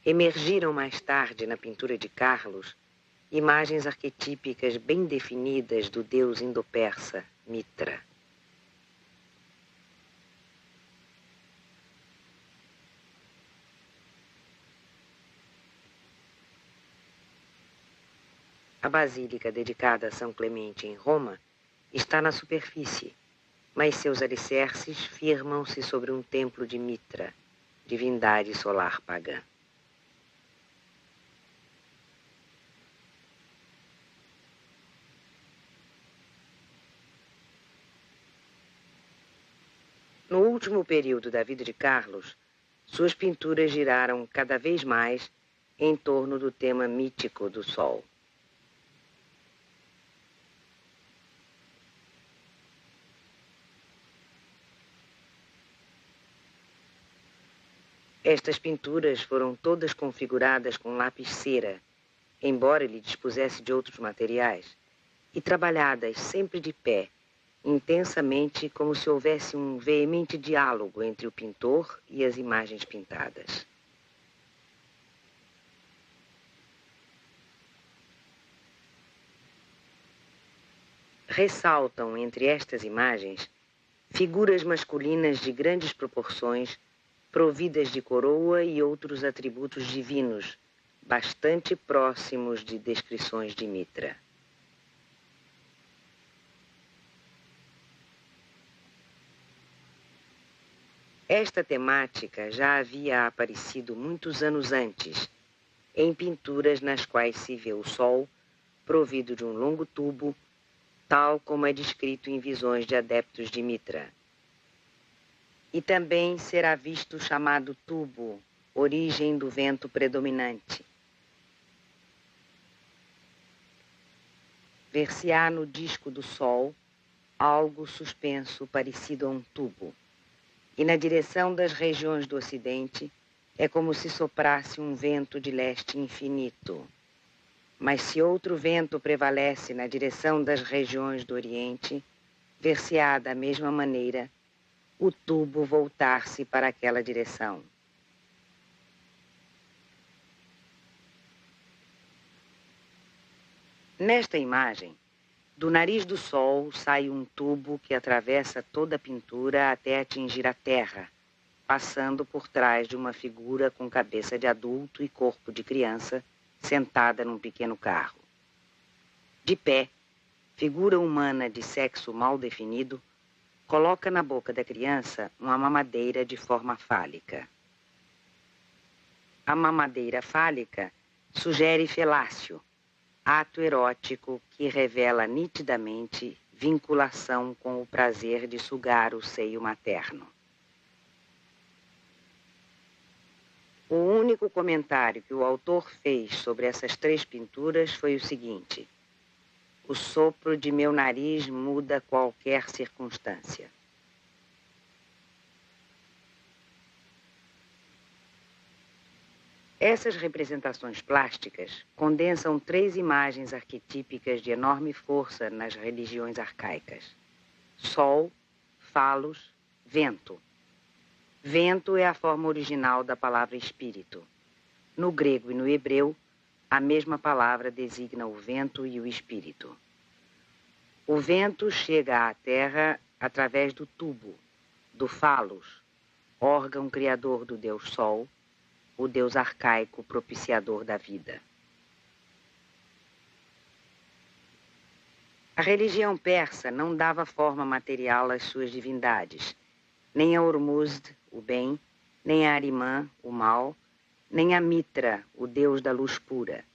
emergiram mais tarde na pintura de Carlos imagens arquetípicas bem definidas do deus indo-persa, Mitra. A basílica dedicada a São Clemente em Roma está na superfície mas seus alicerces firmam-se sobre um templo de Mitra, divindade solar pagã. No último período da vida de Carlos, suas pinturas giraram cada vez mais em torno do tema mítico do Sol. Estas pinturas foram todas configuradas com lápis-cera, embora ele dispusesse de outros materiais, e trabalhadas sempre de pé, intensamente, como se houvesse um veemente diálogo entre o pintor e as imagens pintadas. Ressaltam entre estas imagens figuras masculinas de grandes proporções, providas de coroa e outros atributos divinos, bastante próximos de descrições de Mitra. Esta temática já havia aparecido muitos anos antes, em pinturas nas quais se vê o Sol provido de um longo tubo, tal como é descrito em visões de adeptos de Mitra. E também será visto o chamado tubo, origem do vento predominante. Ver-se-á no disco do Sol algo suspenso parecido a um tubo. E na direção das regiões do Ocidente é como se soprasse um vento de leste infinito. Mas se outro vento prevalece na direção das regiões do Oriente, ver-se-á da mesma maneira o tubo voltar-se para aquela direção. Nesta imagem, do nariz do Sol sai um tubo que atravessa toda a pintura até atingir a terra, passando por trás de uma figura com cabeça de adulto e corpo de criança, sentada num pequeno carro. De pé, figura humana de sexo mal definido coloca na boca da criança uma mamadeira de forma fálica. A mamadeira fálica sugere felácio, ato erótico que revela nitidamente vinculação com o prazer de sugar o seio materno. O único comentário que o autor fez sobre essas três pinturas foi o seguinte: o sopro de meu nariz muda qualquer circunstância. Essas representações plásticas condensam três imagens arquetípicas de enorme força nas religiões arcaicas: Sol, Falos, Vento. Vento é a forma original da palavra espírito. No grego e no hebreu, a mesma palavra designa o vento e o espírito. O vento chega à terra através do tubo, do Falos, órgão criador do Deus Sol, o Deus arcaico propiciador da vida. A religião persa não dava forma material às suas divindades, nem a Ormuzd, o bem, nem a Arimã, o mal, nem a Mitra, o deus da luz pura.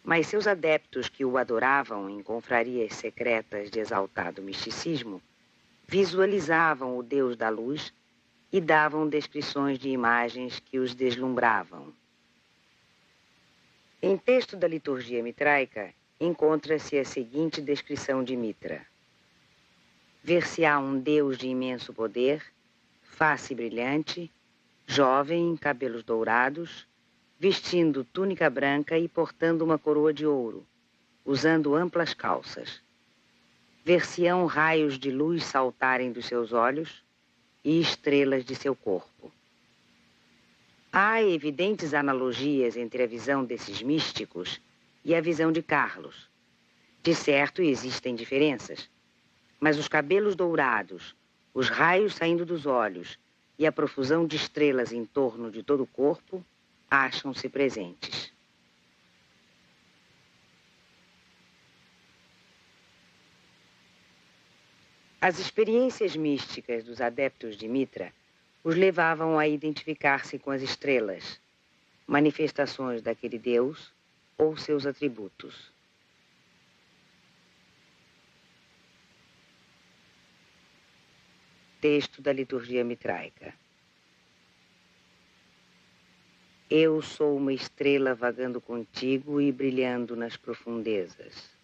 Mas seus adeptos que o adoravam em confrarias secretas de exaltado misticismo visualizavam o deus da luz e davam descrições de imagens que os deslumbravam. Em texto da liturgia mitraica, encontra-se a seguinte descrição de Mitra: ver-se-á um deus de imenso poder, face brilhante, jovem, cabelos dourados, vestindo túnica branca e portando uma coroa de ouro, usando amplas calças. Ver-se-ão raios de luz saltarem dos seus olhos e estrelas de seu corpo. Há evidentes analogias entre a visão desses místicos e a visão de Carlos. De certo, existem diferenças, mas os cabelos dourados, os raios saindo dos olhos e a profusão de estrelas em torno de todo o corpo acham-se presentes. As experiências místicas dos adeptos de Mitra os levavam a identificar-se com as estrelas, manifestações daquele Deus ou seus atributos. Texto da liturgia mitraica. Eu sou uma estrela vagando contigo e brilhando nas profundezas.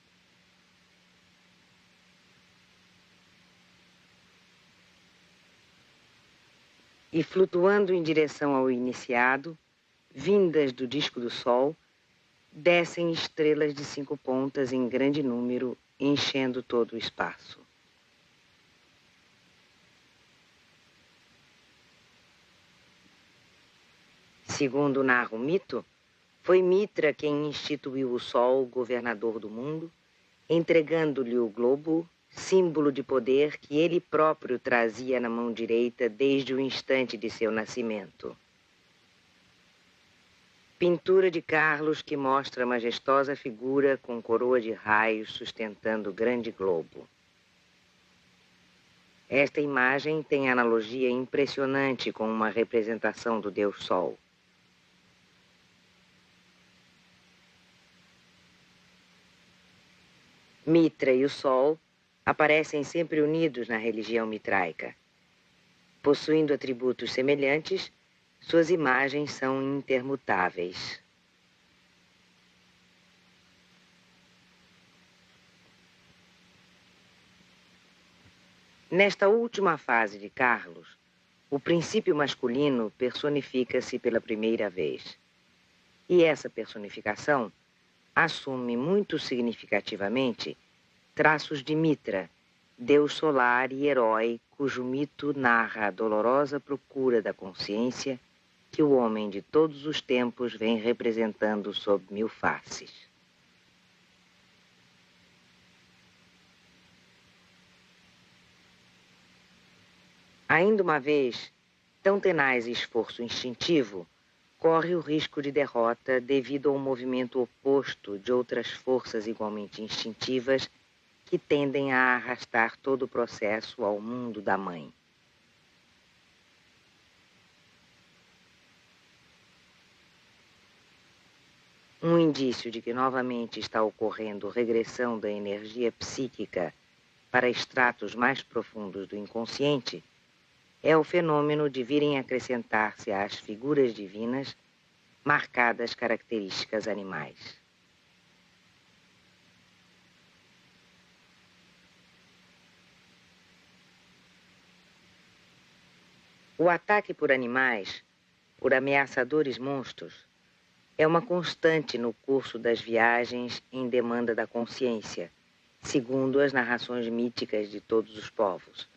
E flutuando em direção ao iniciado, vindas do disco do Sol, descem estrelas de 5 pontas em grande número, enchendo todo o espaço. Segundo narra o mito, foi Mitra quem instituiu o Sol, governador do mundo, entregando-lhe o globo, símbolo de poder que ele próprio trazia na mão direita desde o instante de seu nascimento. Pintura de Carlos que mostra a majestosa figura com coroa de raios sustentando o grande globo. Esta imagem tem analogia impressionante com uma representação do Deus Sol. Mitra e o Sol aparecem sempre unidos na religião mitraica. Possuindo atributos semelhantes, suas imagens são intermutáveis. Nesta última fase de Carlos, o princípio masculino personifica-se pela primeira vez. E essa personificação assume muito significativamente traços de Mitra, deus solar e herói, cujo mito narra a dolorosa procura da consciência que o homem de todos os tempos vem representando sob 1000 faces. Ainda uma vez, tão tenaz esforço instintivo corre o risco de derrota devido ao movimento oposto de outras forças igualmente instintivas que tendem a arrastar todo o processo ao mundo da mãe. Um indício de que novamente está ocorrendo regressão da energia psíquica para estratos mais profundos do inconsciente é o fenômeno de virem acrescentar-se às figuras divinas marcadas características animais. O ataque por animais, por ameaçadores monstros, é uma constante no curso das viagens em demanda da consciência, segundo as narrações míticas de todos os povos.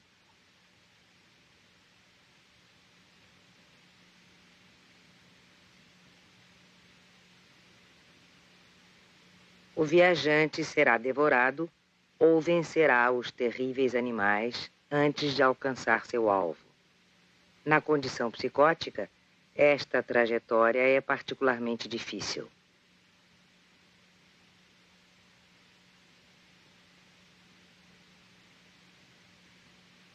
O viajante será devorado ou vencerá os terríveis animais antes de alcançar seu alvo. Na condição psicótica, esta trajetória é particularmente difícil.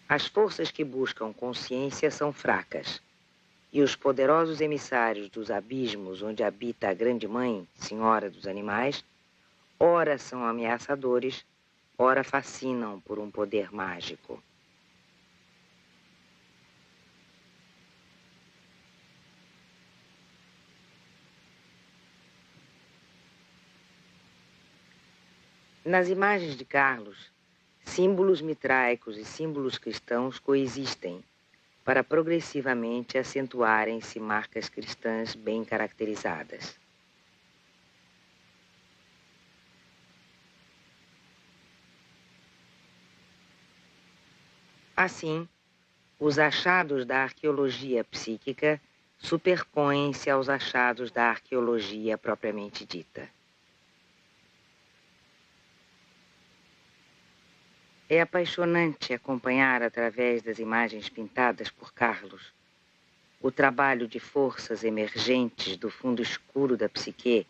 As forças que buscam consciência são fracas, e os poderosos emissários dos abismos onde habita a Grande Mãe, Senhora dos Animais, ora são ameaçadores, ora fascinam por um poder mágico. Nas imagens de Carlos, símbolos mitraicos e símbolos cristãos coexistem para progressivamente acentuarem-se marcas cristãs bem caracterizadas. Assim, os achados da arqueologia psíquica superpõem-se aos achados da arqueologia propriamente dita. É apaixonante acompanhar através das imagens pintadas por Carlos o trabalho de forças emergentes do fundo escuro da psique,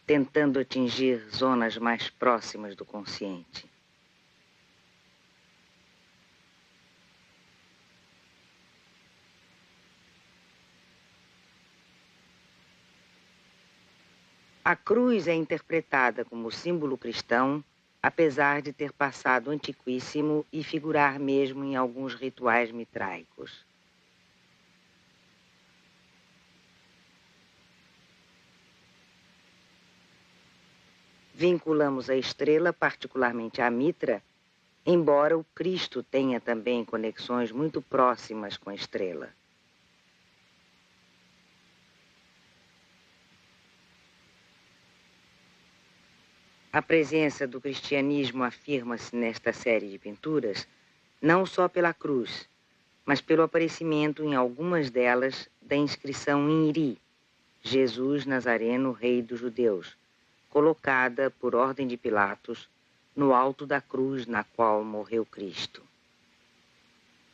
tentando atingir zonas mais próximas do consciente. A cruz é interpretada como símbolo cristão, apesar de ter passado antiquíssimo e figurar mesmo em alguns rituais mitraicos. Vinculamos a estrela particularmente à mitra, embora o Cristo tenha também conexões muito próximas com a estrela. A presença do cristianismo afirma-se nesta série de pinturas não só pela cruz, mas pelo aparecimento em algumas delas da inscrição em Iri, Jesus Nazareno, Rei dos Judeus, colocada por ordem de Pilatos no alto da cruz na qual morreu Cristo.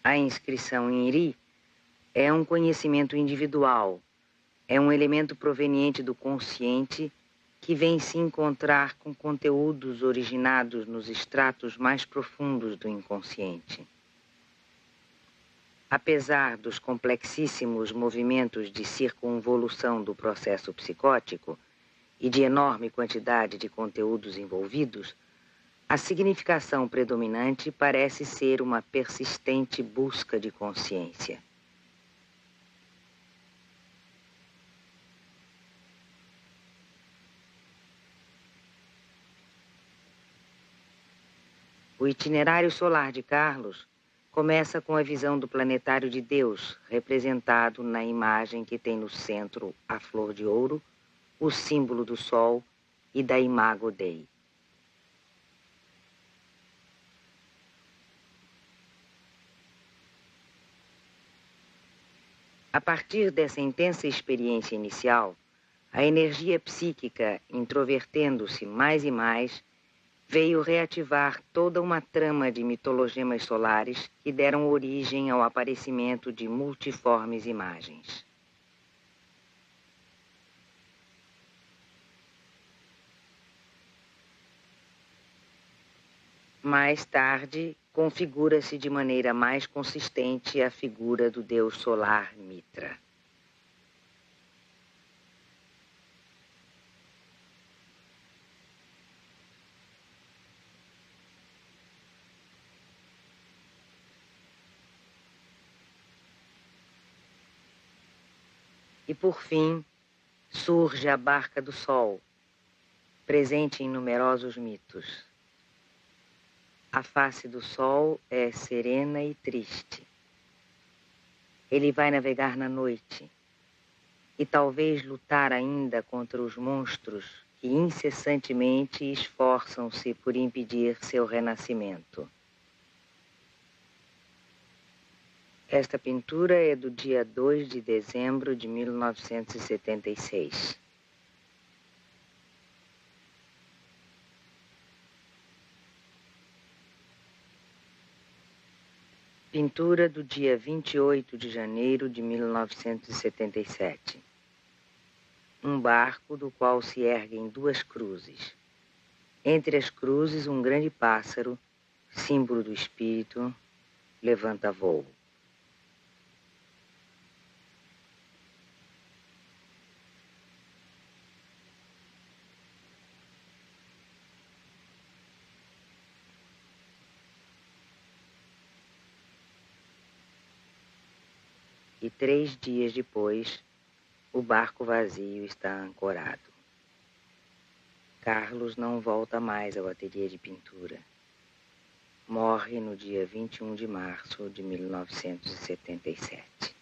A inscrição em Iri é um conhecimento individual, é um elemento proveniente do consciente que vem se encontrar com conteúdos originados nos estratos mais profundos do inconsciente. Apesar dos complexíssimos movimentos de circunvolução do processo psicótico e de enorme quantidade de conteúdos envolvidos, a significação predominante parece ser uma persistente busca de consciência. O itinerário solar de Carlos começa com a visão do planetário de Deus, representado na imagem que tem no centro a flor de ouro, o símbolo do Sol e da Imago Dei. A partir dessa intensa experiência inicial, a energia psíquica, introvertendo-se mais e mais, veio reativar toda uma trama de mitologemas solares que deram origem ao aparecimento de multiformes imagens. Mais tarde, configura-se de maneira mais consistente a figura do deus solar Mitra. E, por fim, surge a barca do Sol, presente em numerosos mitos. A face do Sol é serena e triste. Ele vai navegar na noite e talvez lutar ainda contra os monstros que incessantemente esforçam-se por impedir seu renascimento. Esta pintura é do dia 2 de dezembro de 1976. Pintura do dia 28 de janeiro de 1977. Um barco do qual se erguem duas cruzes. Entre as cruzes, um grande pássaro, símbolo do espírito, levanta voo. E 3 dias depois, o barco vazio está ancorado. Carlos não volta mais ao ateliê de pintura. Morre no dia 21 de março de 1977.